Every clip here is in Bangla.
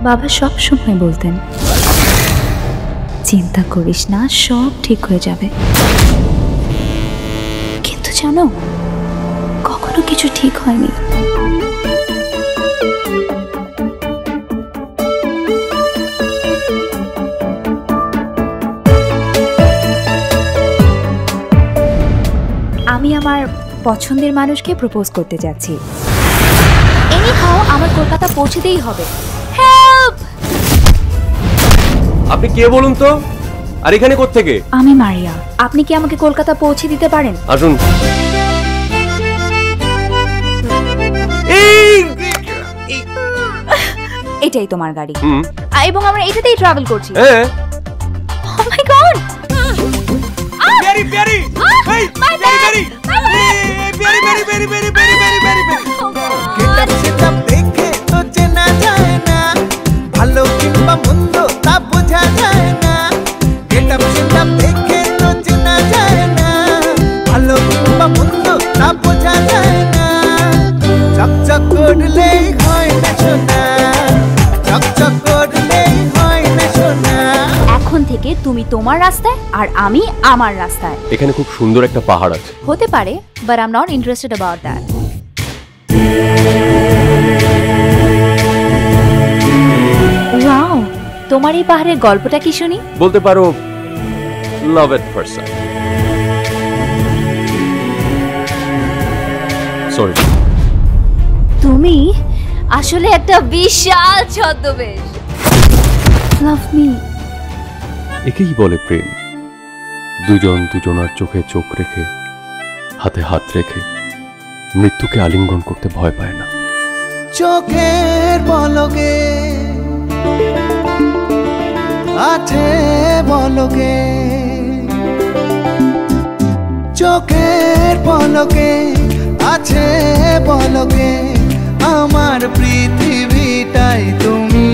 বাবা সব সময় বলতেন, চিন্তা করিস না, সব ঠিক হয়ে যাবে। কিন্তু জানো, কখনো কিছু ঠিক হয়নি। আমি আমার পছন্দের মানুষকে প্রপোজ করতে যাচ্ছি। এনিহাও আমার কলকাতা পৌঁছতেই হবে। হেল্প! আপনি কে বলুন তো? আর এখানে কোত্থেকে? আমি মারিয়া। আপনি কি আমাকে কলকাতা পৌঁছে দিতে পারেন? আসুন। এটাই তোমার গাড়ি? এবং আমরা এটাতেই ট্রাভেল করছি। হ্যাঁ। ও মাই গড! প্যারি প্যারি, এই প্যারি প্যারি, এই প্যারি প্যারি প্যারি প্যারি প্যারি প্যারি প্যারি প্যারি। গেটআপ সেটআপ দেখে তো চেনা যায় না, ভালো কিংবা মন্দ তা বোঝা যায় না। গেটআপ সেটআপ দেখে তো চেনা যায় না, ভালো কিংবা মন্দ তা বোঝা যায় না। চকচক করলেই হয় না সোনা, চকচক করলেই হয় না সোনা। এখন থেকে তুমি তোমার রাস্তায় আর আমি আমার রাস্তায়। এখানে খুব সুন্দর একটা পাহাড় আছে। হতে পারে, but I'm not interested about that. Wow, তোমার এই পাহাড়ের গল্পটা কি শুনি? বলতে পারো লাভ এট ফার্স্ট সাইট। সরি। তুমি আসলে একটা বিশাল ছদ্মবেশ। Love me. একেই বলে প্রেম। দুজন দুজনার চোখে চোখ রেখে, হাতে হাত রেখে মৃত্যুকে আলিঙ্গন করতে ভয় পায় না। চোখের পলকে আছে বলকে, চোখের পলকে আছে বলকে, আমার পৃথিবীটাই তুমি।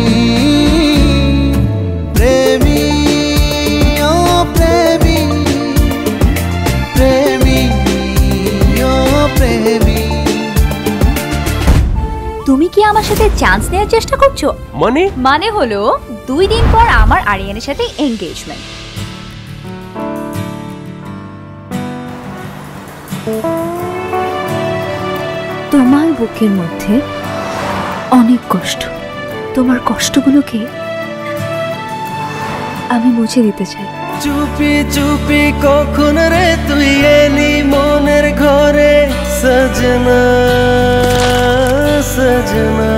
প্রেমী ও প্রেমী, প্রেমী ও প্রেমী। তুমি কি আমার সাথে চান্স নেওয়ার চেষ্টা করছো? মানে হলো 2 দিন পর আমার আরিয়ানের সাথে এনগেজমেন্ট। তোমার বুকের মধ্যে অনেক কষ্ট, তোমার কষ্টগুলোকে আমি মুছে দিতে চাই। চুপি চুপি কখন রে তুই এলি মনের ঘরে, সজনা সজনা।